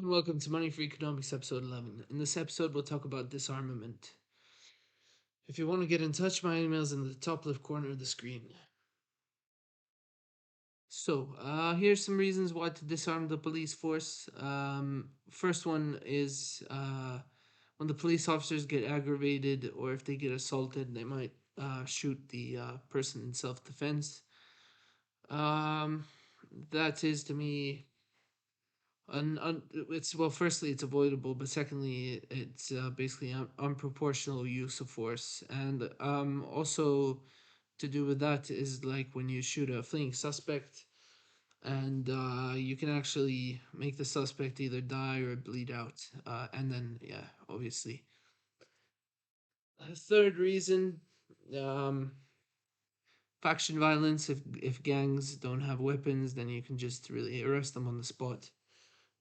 and welcome to Money for Economics episode 11. In this episode, we'll talk about disarmament. If you want to get in touch, my email is in the top left corner of the screen. Here's some reasons why to disarm the police force. First one is when the police officers get aggravated or if they get assaulted, they might shoot the person in self defense. Um, that is to me it's well. Firstly, it's avoidable, but secondly, it's basically unproportional use of force, and also to do with that is like when you shoot a fleeing suspect, and you can actually make the suspect either die or bleed out, and then yeah, obviously. A third reason, um, faction violence. If gangs don't have weapons, then you can just really arrest them on the spot.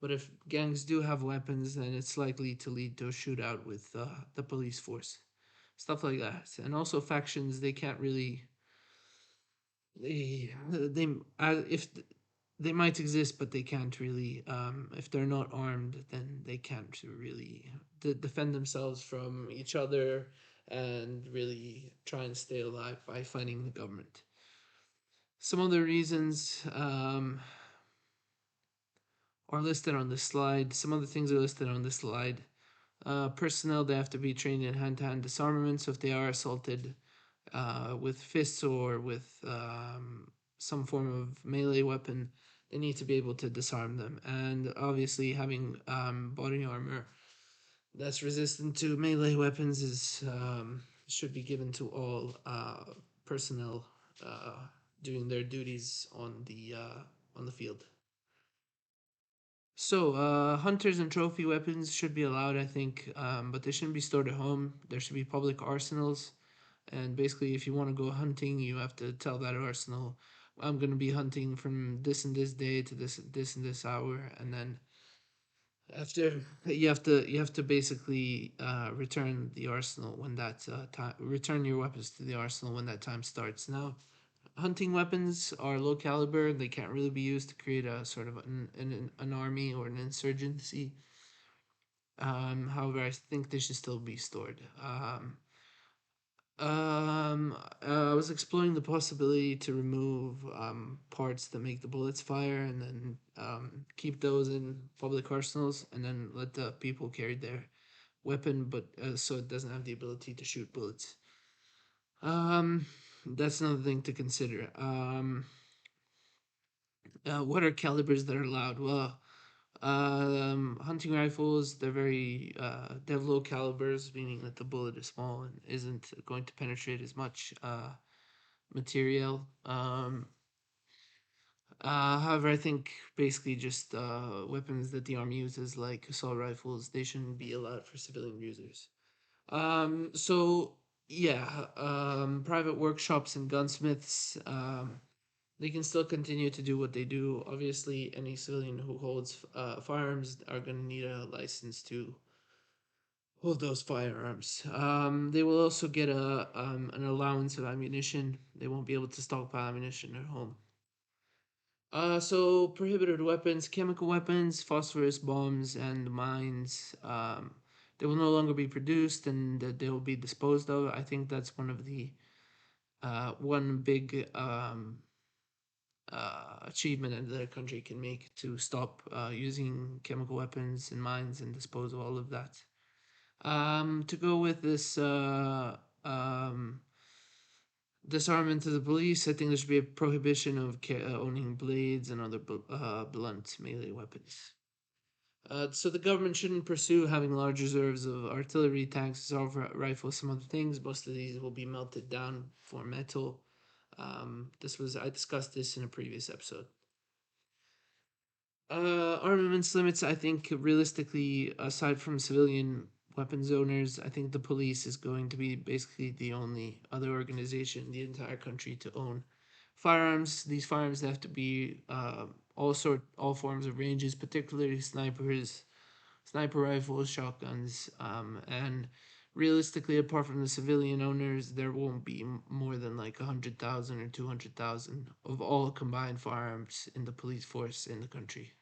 But if gangs do have weapons, then it's likely to lead to a shootout with the police force, stuff like that. And also factions, they can't really they if they might exist, but they can't really. If they're not armed, then they can't really defend themselves from each other and really try and stay alive by fighting the government. Some other reasons are listed on this slide. Some other things are listed on this slide. Personnel, they have to be trained in hand-to-hand disarmament. So if they are assaulted with fists or with some form of melee weapon, they need to be able to disarm them. And obviously, having body armor that's resistant to melee weapons is should be given to all personnel doing their duties on the field. Hunters and trophy weapons should be allowed, I think, but they shouldn't be stored at home. There should be public arsenals, and basically, if you want to go hunting, you have to tell that arsenal, "I'm going to be hunting from this and this day to this and this hour," and then after you have to basically return the arsenal when that time return your weapons to the arsenal when that time starts. Now, hunting weapons are low caliber. They can't really be used to create a sort of an army or an insurgency. However, I think they should still be stored. I was exploring the possibility to remove parts that make the bullets fire and then keep those in public arsenals and then let the people carry their weapon, but so it doesn't have the ability to shoot bullets. Um, that's another thing to consider. What are calibers that are allowed? Well, hunting rifles, they have low calibers, meaning that the bullet is small and isn't going to penetrate as much material. However, I think basically just weapons that the army uses, like assault rifles, they shouldn't be allowed for civilian users. So yeah, private workshops and gunsmiths, they can still continue to do what they do. Obviously, any civilian who holds firearms are going to need a license to hold those firearms. They will also get an allowance of ammunition. They won't be able to stockpile ammunition at home. So prohibited weapons, chemical weapons, phosphorus bombs, and mines. They will no longer be produced, and they will be disposed of. I think that's one of the one big achievement that the country can make to stop using chemical weapons and mines and dispose of all of that. To go with this disarmament of the police, I think there should be a prohibition of owning blades and other blunt melee weapons. So the government shouldn't pursue having large reserves of artillery, tanks, assault rifles, some other things. Most of these will be melted down for metal. I discussed this in a previous episode. Armaments limits, I think, realistically, aside from civilian weapons owners, I think the police is going to be basically the only other organization in the entire country to own firearms. These firearms have to be all forms of ranges, particularly sniper rifles, shotguns, and realistically, apart from the civilian owners, there won't be more than like 100,000 or 200,000 of all combined firearms in the police force in the country.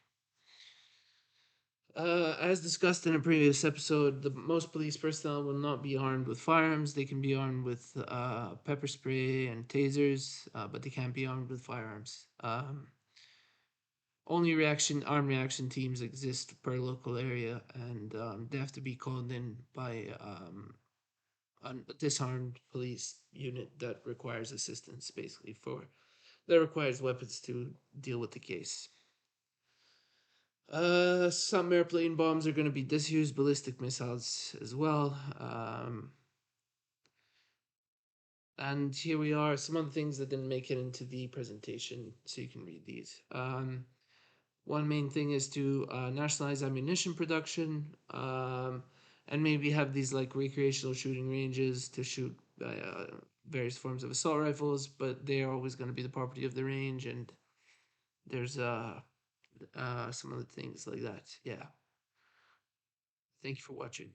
as discussed in a previous episode, the most police personnel will not be armed with firearms. They can be armed with pepper spray and tasers, but they can't be armed with firearms. Only armed reaction teams exist per local area, and they have to be called in by a disarmed police unit that requires assistance, basically for that requires weapons to deal with the case. Some airplane bombs are going to be disused, ballistic missiles as well. And here we are, some other things that didn't make it into the presentation, so you can read these. One main thing is to nationalize ammunition production, and maybe have these like recreational shooting ranges to shoot various forms of assault rifles, but they are always going to be the property of the range, and there's some other things like that. Yeah. Thank you for watching.